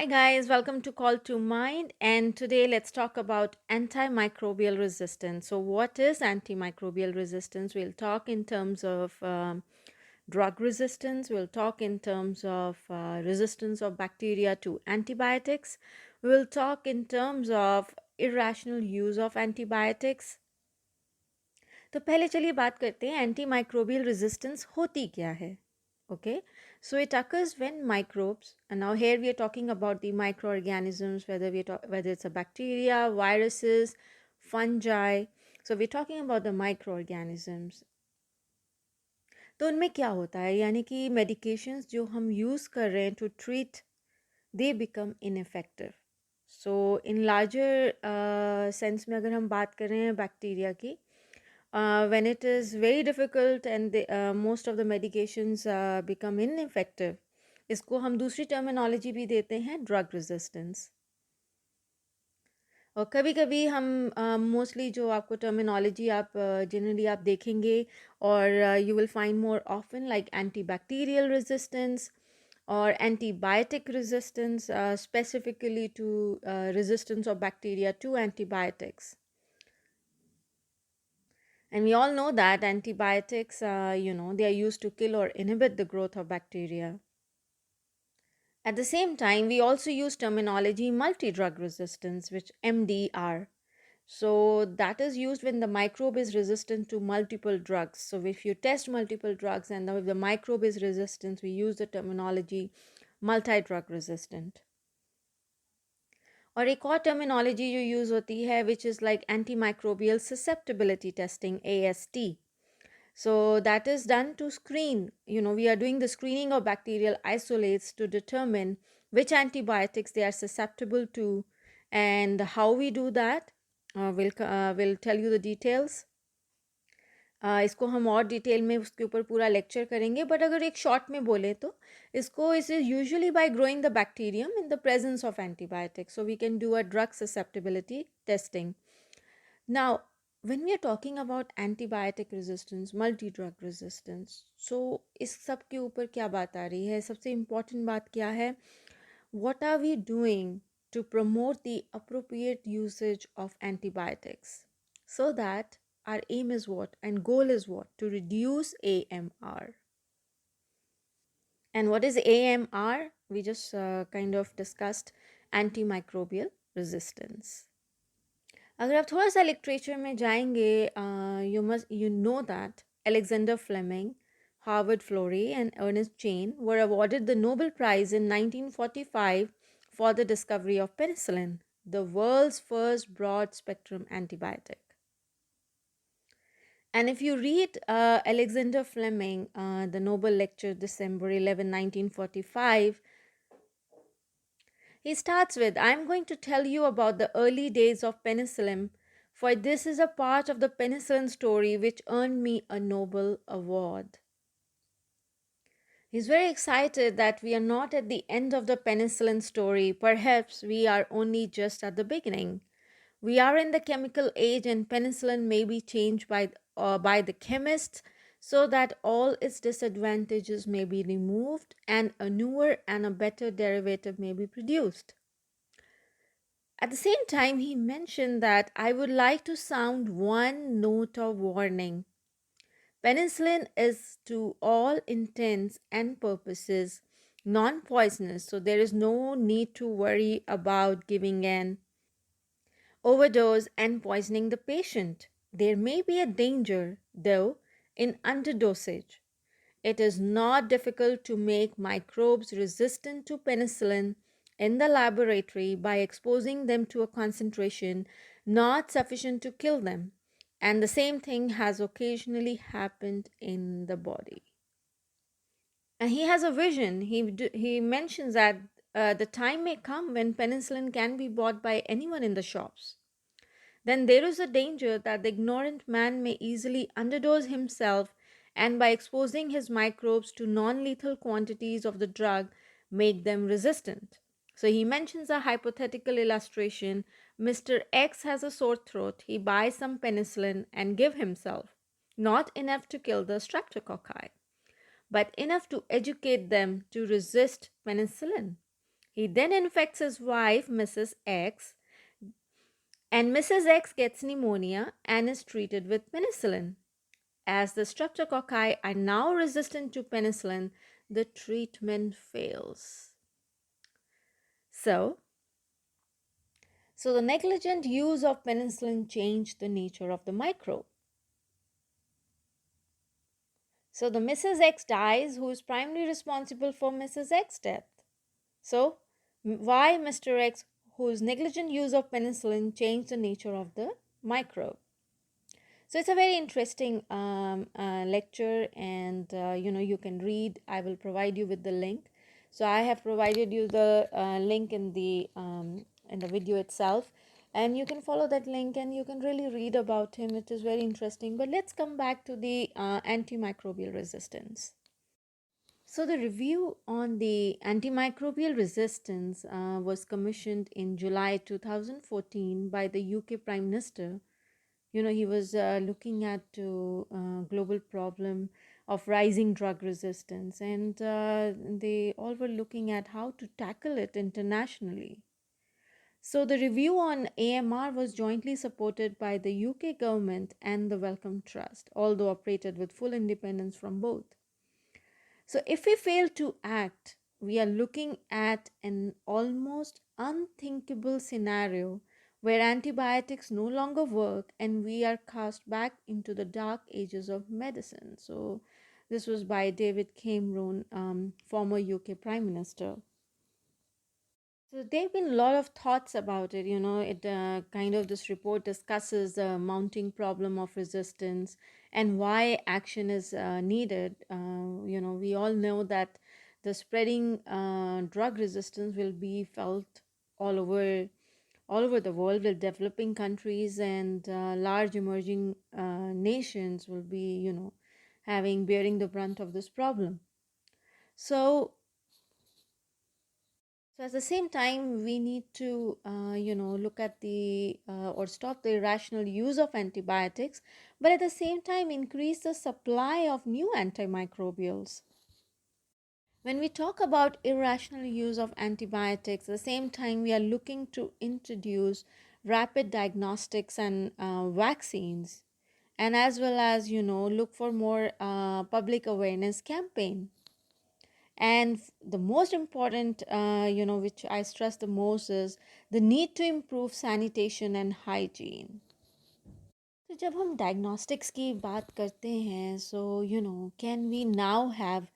Hi guys, welcome to Call to Mind, and today let's talk about antimicrobial resistance. So, what is antimicrobial resistance? We'll talk in terms of drug resistance, we'll talk in terms of resistance of bacteria to antibiotics, we'll talk in terms of irrational use of antibiotics. तो पहले चलिए बात करते हैं antimicrobial resistance होती क्या है. Okay, so it occurs when microbes, and now here we are talking about the microorganisms, whether it's a bacteria, viruses, fungi. So we're talking about the microorganisms. तो उनमें क्या होता है, यानी कि medications जो हम यूज़ कर रहे हैं to treat, they become ineffective. So in larger sense में अगर हम बात कर रहे हैं बैक्टीरिया की, when it is very difficult and most of the medications become ineffective, इसको हम दूसरी टर्मिनोलॉजी भी देते हैं ड्रग रेजिस्टेंस. और कभी कभी हम मोस्टली जो आपको टर्मिनोलॉजी आप जनरली आप देखेंगे और you will find more often like anti bacterial resistance or antibiotic resistance, specifically to resistance of bacteria to antibiotics. And we all know that antibiotics, they are used to kill or inhibit the growth of bacteria. At the same time, we also use terminology multi-drug resistance, which MDR. So that is used when the microbe is resistant to multiple drugs. So if you test multiple drugs and if the microbe is resistant, we use the terminology multi-drug resistant. और एक और terminology जो use होती है which is like antimicrobial susceptibility testing AST. So that is done to screen, we are doing the screening of bacterial isolates to determine which antibiotics they are susceptible to. And how we do that, we'll tell you the details. इसको हम और detail में उसके ऊपर पूरा lecture करेंगे, but अगर एक शॉर्ट में बोले तो इसको is usually by growing the bacterium in the presence of antibiotics, so we can do a drug susceptibility testing. Now when we are talking about antibiotic resistance, multi drug resistance, so इस सब के ऊपर क्या बात आ रही है, सबसे important बात क्या है, what are we doing to promote the appropriate usage of antibiotics so that our aim is what and goal is what, to reduce AMR. And what is AMR? We just kind of discussed antimicrobial resistance. अगर आप थोड़ा सा literature में जाएंगे, you know that Alexander Fleming, Harvard Florey and Ernest Chain were awarded the Nobel Prize in 1945 for the discovery of penicillin, the world's first broad spectrum antibiotic. And if you read Alexander Fleming, the Nobel lecture, December 11, 1945, he starts with, I'm going to tell you about the early days of penicillin, for this is a part of the penicillin story which earned me a Nobel Award. He's very excited that we are not at the end of the penicillin story. Perhaps we are only just at the beginning. We are in the chemical age and penicillin may be changed by the chemists so that all its disadvantages may be removed and a newer and a better derivative may be produced. At the same time, he mentioned that I would like to sound one note of warning. Penicillin is to all intents and purposes non-poisonous, so there is no need to worry about giving an overdose and poisoning the patient. There may be a danger, though, in underdosage. It is not difficult to make microbes resistant to penicillin in the laboratory by exposing them to a concentration not sufficient to kill them. And the same thing has occasionally happened in the body. And he has a vision. He mentions that the time may come when penicillin can be bought by anyone in the shops. Then there is a danger that the ignorant man may easily underdose himself and by exposing his microbes to non-lethal quantities of the drug make them resistant. So he mentions a hypothetical illustration. Mr. X has a sore throat. He buys some penicillin and give himself. Not enough to kill the streptococci, but enough to educate them to resist penicillin. He then infects his wife, Mrs. X, and Mrs. X gets pneumonia and is treated with penicillin. As the streptococci are now resistant to penicillin, the treatment fails. So, so the negligent use of penicillin changed the nature of the microbe. So the Mrs. X dies, who is primarily responsible for Mrs. X's death. So, why Mr. X, whose negligent use of penicillin changed the nature of the microbe? So it's a very interesting lecture, and you can read. I will provide you with the link. So I have provided you the link in the video itself, and you can follow that link and you can really read about him. It is very interesting. But let's come back to the antimicrobial resistance. So the review on the antimicrobial resistance was commissioned in July 2014 by the UK Prime Minister. He was looking at the global problem of rising drug resistance, and they all were looking at how to tackle it internationally. So the review on AMR was jointly supported by the UK government and the Wellcome Trust, although operated with full independence from both. So, if we fail to act, we are looking at an almost unthinkable scenario where antibiotics no longer work and we are cast back into the dark ages of medicine. So, this was by David Cameron, former UK Prime Minister. So there have been a lot of thoughts about it. It kind of this report discusses the mounting problem of resistance and why action is needed. We all know that the spreading drug resistance will be felt all over all over the world, with developing countries and large emerging nations will be, having bearing the brunt of this problem. So So at the same time, we need to, look at the or stop the irrational use of antibiotics, but at the same time, increase the supply of new antimicrobials. When we talk about irrational use of antibiotics, at the same time, we are looking to introduce rapid diagnostics and vaccines, and as well as, look for more public awareness campaign. And the most important, which I stress the most, is the need to improve sanitation and hygiene. तो जब हम diagnostics की बात करते हैं, so can we now have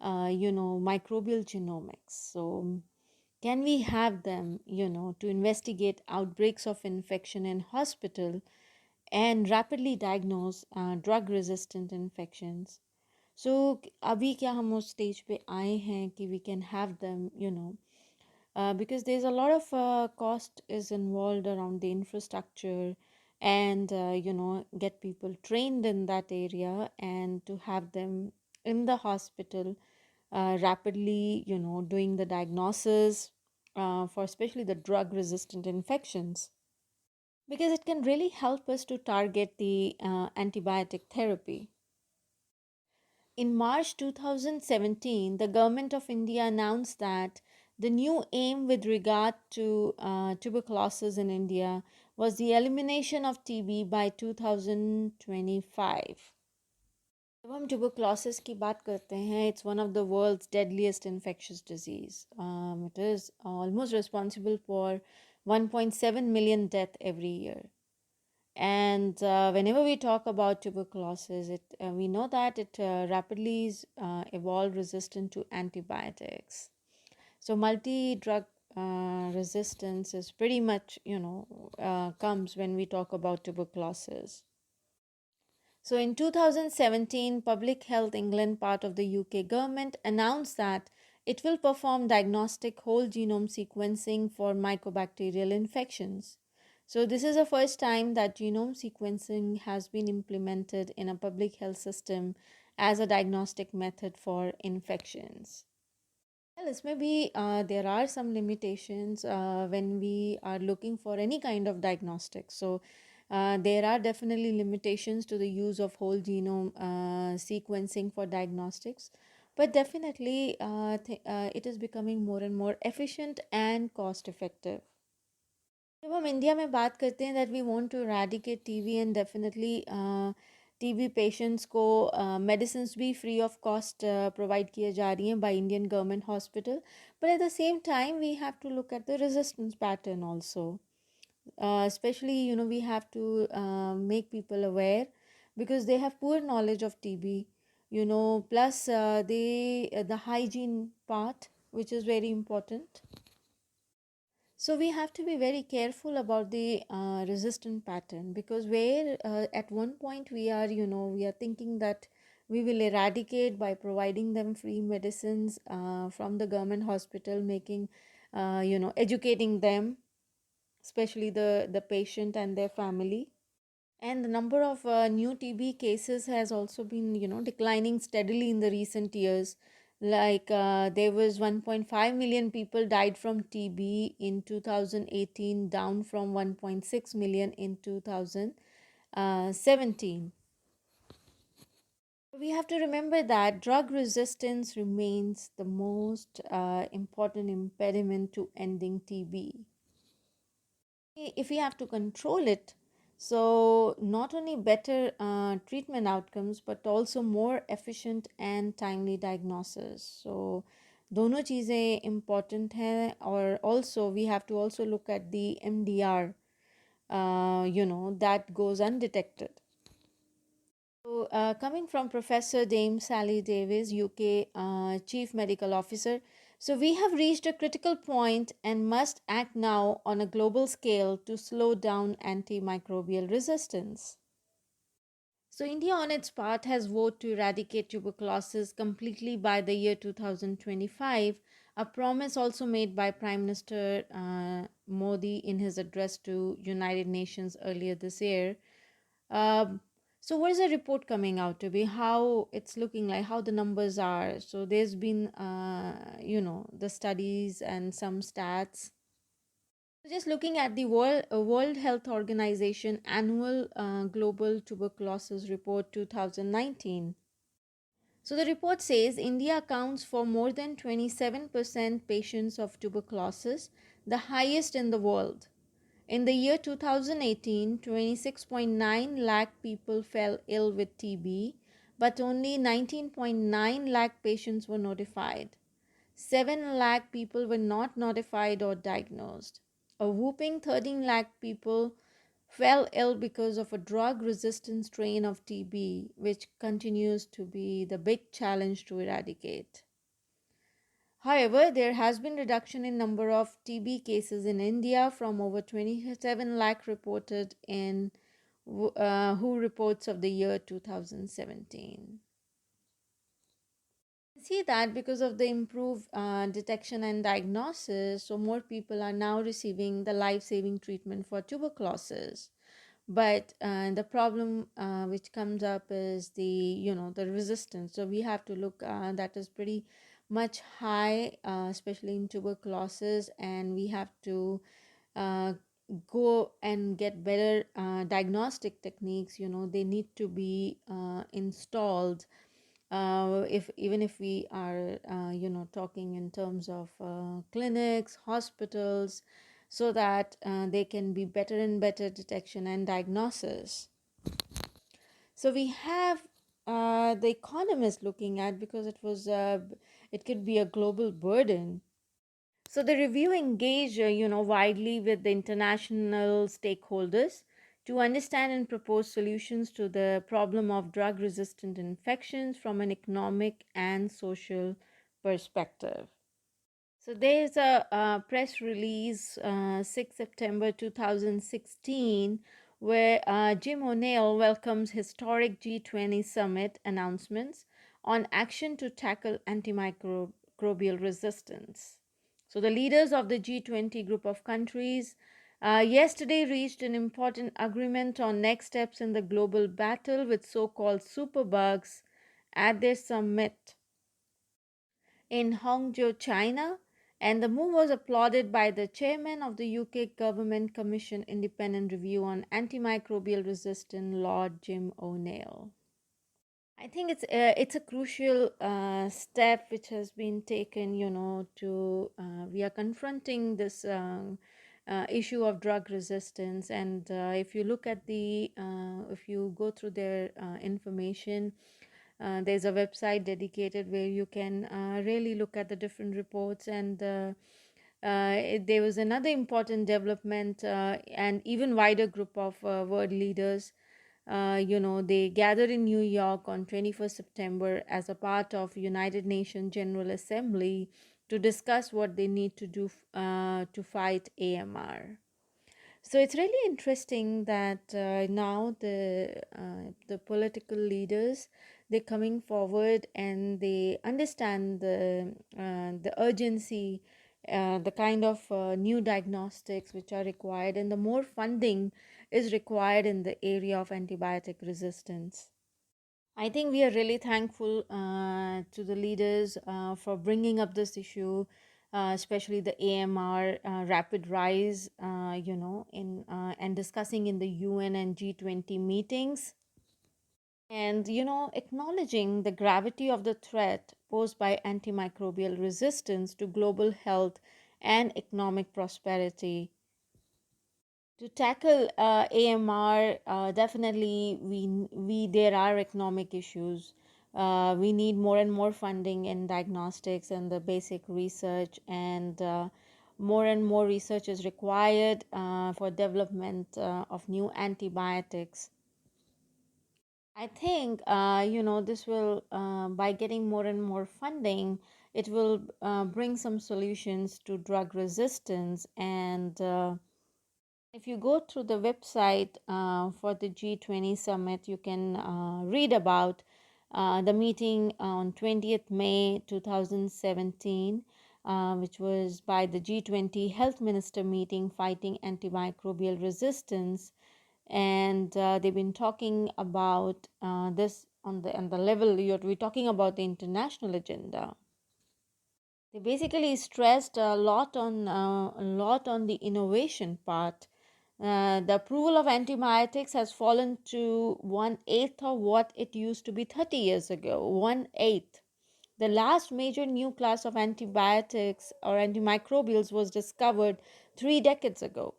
microbial genomics? So can we have them to investigate outbreaks of infection in hospital and rapidly diagnose drug resistant infections? सो अभी क्या हम उस स्टेज पे आए हैं कि we can have them because there's a lot of cost is involved around the infrastructure and get people trained in that area and to have them in the hospital rapidly doing the diagnosis for especially the drug resistant infections, because it can really help us to target the antibiotic therapy. In March 2017, the Government of India announced that the new aim with regard to tuberculosis in India was the elimination of TB by 2025. जब हम tuberculosis की बात करते हैं, it's one of the world's deadliest infectious disease. It is almost responsible for 1.7 million deaths every year. And whenever we talk about tuberculosis, we know that it rapidly evolved resistant to antibiotics. So multi-drug resistance is pretty much, comes when we talk about tuberculosis. So in 2017, Public Health England, part of the UK government, announced that it will perform diagnostic whole genome sequencing for mycobacterial infections. So this is the first time that genome sequencing has been implemented in a public health system as a diagnostic method for infections. Well, this may be there are some limitations when we are looking for any kind of diagnostics. So there are definitely limitations to the use of whole genome sequencing for diagnostics. But definitely, it is becoming more and more efficient and cost effective. जब हम India में बात करते हैं that we want to eradicate TB and definitely TB patients को medicines भी free of cost provide किए जा रही हैं by Indian government hospital but at the same time we have to look at the resistance pattern also especially we have to make people aware because they have poor knowledge of TB, plus the hygiene part, which is very important. So we have to be very careful about the resistant pattern because where at one point we are thinking that we will eradicate by providing them free medicines from the government hospital, making educating them, especially the patient and their family. And the number of new TB cases has also been, declining steadily in the recent years. Like there was 1.5 million people died from TB in 2018, down from 1.6 million in 2017. We have to remember that drug resistance remains the most important impediment to ending TB. If we have to control it, so not only better treatment outcomes but also more efficient and timely diagnosis. So दोनों चीज़ें important हैं और also we have to also look at the MDR that goes undetected. So, coming from Professor Dame Sally Davis, UK Chief Medical Officer, so we have reached a critical point and must act now on a global scale to slow down antimicrobial resistance. So, India on its part has vowed to eradicate tuberculosis completely by the year 2025, a promise also made by Prime Minister Modi in his address to United Nations earlier this year. Um, so what is the report coming out to be? How it's looking like? How the numbers are? So there's been, the studies and some stats. Just looking at the World Health Organization Annual Global Tuberculosis Report 2019. So the report says India accounts for more than 27% patients of tuberculosis, the highest in the world. In the year 2018, 26.9 lakh people fell ill with TB, but only 19.9 lakh patients were notified. 7 lakh people were not notified or diagnosed. A whooping 13 lakh people fell ill because of a drug resistant strain of TB, which continues to be the big challenge to eradicate. However, there has been reduction in number of TB cases in India from over 27 lakh reported in WHO reports of the year 2017. See that because of the improved detection and diagnosis, so more people are now receiving the life-saving treatment for tuberculosis. But the problem which comes up is the resistance. So we have to look that is pretty much high, especially in tuberculosis, and we have to uh, go and get better diagnostic techniques. They need to be installed if even if we are talking in terms of clinics, hospitals, so that they can be better and better detection and diagnosis. So we have the economist looking at, because it could be a global burden. So the review engaged, widely with the international stakeholders to understand and propose solutions to the problem of drug-resistant infections from an economic and social perspective. So there's a press release, 6 September 2016, where Jim O'Neill welcomes historic G20 Summit announcements on action to tackle antimicrobial resistance. So the leaders of the G20 group of countries yesterday reached an important agreement on next steps in the global battle with so-called superbugs at their summit in Hangzhou, China, and the move was applauded by the chairman of the UK Government Commission Independent Review on Antimicrobial Resistance, Lord Jim O'Neill. I think it's a crucial step which has been taken, to we are confronting this issue of drug resistance. And if you look at if you go through their information, there's a website dedicated where you can really look at the different reports. And there was another important development, and even wider group of world leaders. They gathered in New York on 21st September as a part of United Nations General Assembly to discuss what they need to do to fight AMR. So it's really interesting that now the political leaders, they're coming forward and they understand the urgency, the kind of new diagnostics which are required, and the more funding is required in the area of antibiotic resistance. I think we are really thankful to the leaders for bringing up this issue, especially the AMR rapid rise, and discussing in the UN and G20 meetings. And, acknowledging the gravity of the threat posed by antimicrobial resistance to global health and economic prosperity. To tackle AMR, definitely we there are economic issues. We need more and more funding in diagnostics and the basic research, and more and more research is required for development of new antibiotics. I think this will by getting more and more funding, it will bring some solutions to drug resistance. And if you go through the website for the G20 Summit, you can read about the meeting on 20th May 2017, which was by the G20 Health Minister meeting fighting antimicrobial resistance. And they've been talking about this on the level we're talking about the international agenda. They basically stressed a lot on the innovation part. The approval of antibiotics has fallen to 1/8 of what it used to be 30 years ago. 1/8. The last major new class of antibiotics or antimicrobials was discovered 3 decades ago.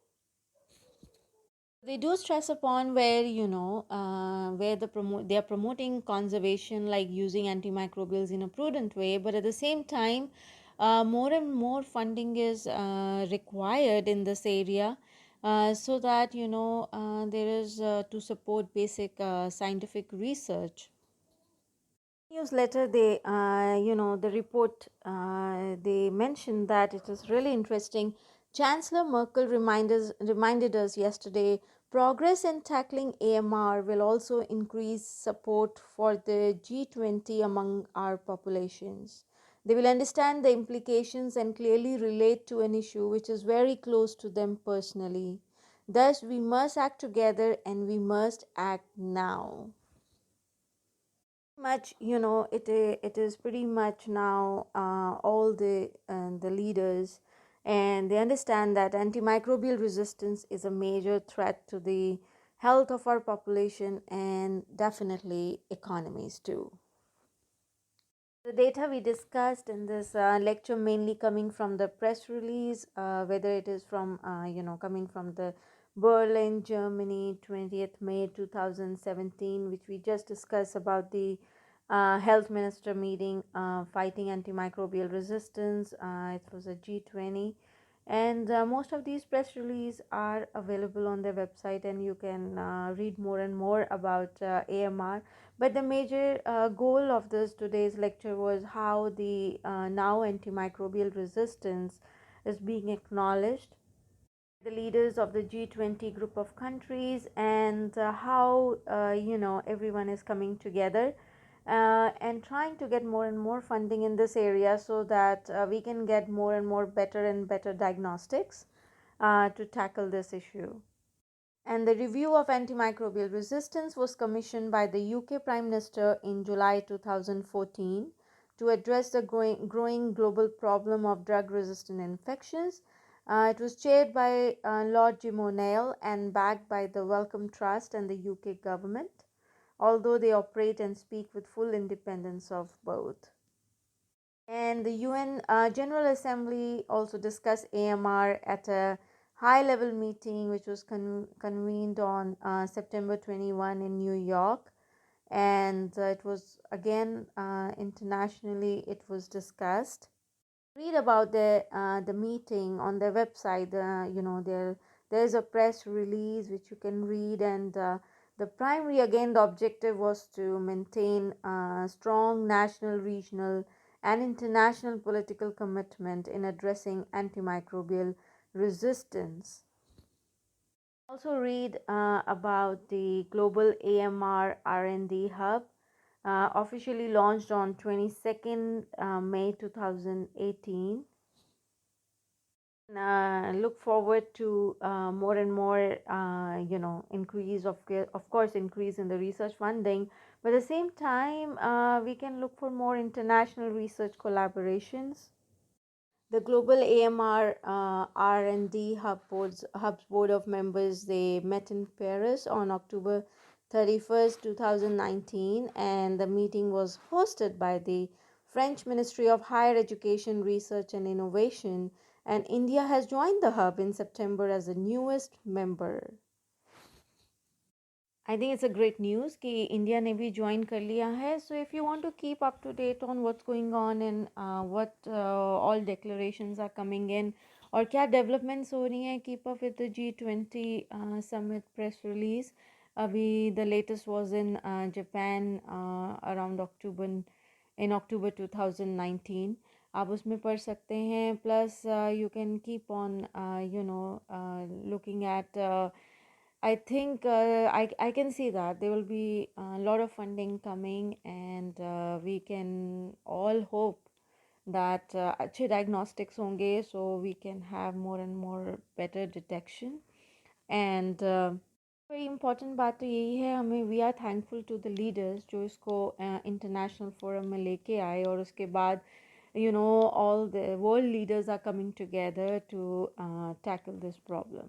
They do stress upon where where they are promoting conservation, like using antimicrobials in a prudent way, but at the same time, more and more funding is required in this area, so that there is to support basic scientific research. Newsletter, the report, they mentioned that it is really interesting. Chancellor Merkel reminded us yesterday progress in tackling AMR will also increase support for the G20 among our populations. They will understand the implications and clearly relate to an issue which is very close to them personally. Thus, we must act together and we must act now. Much it is pretty much now all the leaders, and they understand that antimicrobial resistance is a major threat to the health of our population and definitely economies too. The data we discussed in this lecture mainly coming from the press release, whether it is from coming from the Berlin, Germany, 20th May 2017, which we just discussed about the health minister meeting fighting antimicrobial resistance. It was a G20, and most of these press releases are available on their website, and you can read more and more about AMR. But the major goal of this today's lecture was how the now antimicrobial resistance is being acknowledged, the leaders of the G20 group of countries, and how everyone is coming together and trying to get more and more funding in this area, so that we can get more and more better and better diagnostics to tackle this issue. And the review of antimicrobial resistance was commissioned by the UK Prime Minister in July 2014 to address the growing global problem of drug resistant infections. It was chaired by Lord Jim O'Neill and backed by the Wellcome Trust and the UK government. although they operate and speak with full independence of both. And the UN General Assembly also discussed AMR at a high level meeting which was convened on September 21 in New York. And it was again internationally, it was discussed. Read about the meeting on their website. There's a press release which you can read, and the primary, again, the objective was to maintain strong national, regional, and international political commitment in addressing antimicrobial resistance. Also read about the global AMR R&D hub, officially launched on 22nd May 2018. Look forward to more and more, increase of course, increase in the research funding, but at the same time, we can look for more international research collaborations. The global AMR R&D hub's board of members, they met in Paris on October 31st, 2019, and the meeting was hosted by the French Ministry of Higher Education, Research and Innovation, and India has joined the hub in September as the newest member. I think it's a great news कि India ने भी join कर लिया है. So if you want to keep up to date on what's going on and what all declarations are coming in और क्या developments हो रही हैं, keep up with the G20 Summit press release. अभी the latest was in Japan around October 2019. आप उसमें पढ़ सकते हैं. Plus you can keep on looking at I think I can see that there will be a lot of funding coming, and we can all hope that अच्छे diagnostics होंगे, so we can have more and more better detection. And very important बात तो यही है, हमें we are thankful to the leaders जो इसको international forum में लेके आए, और उसके बाद all the world leaders are coming together to tackle this problem.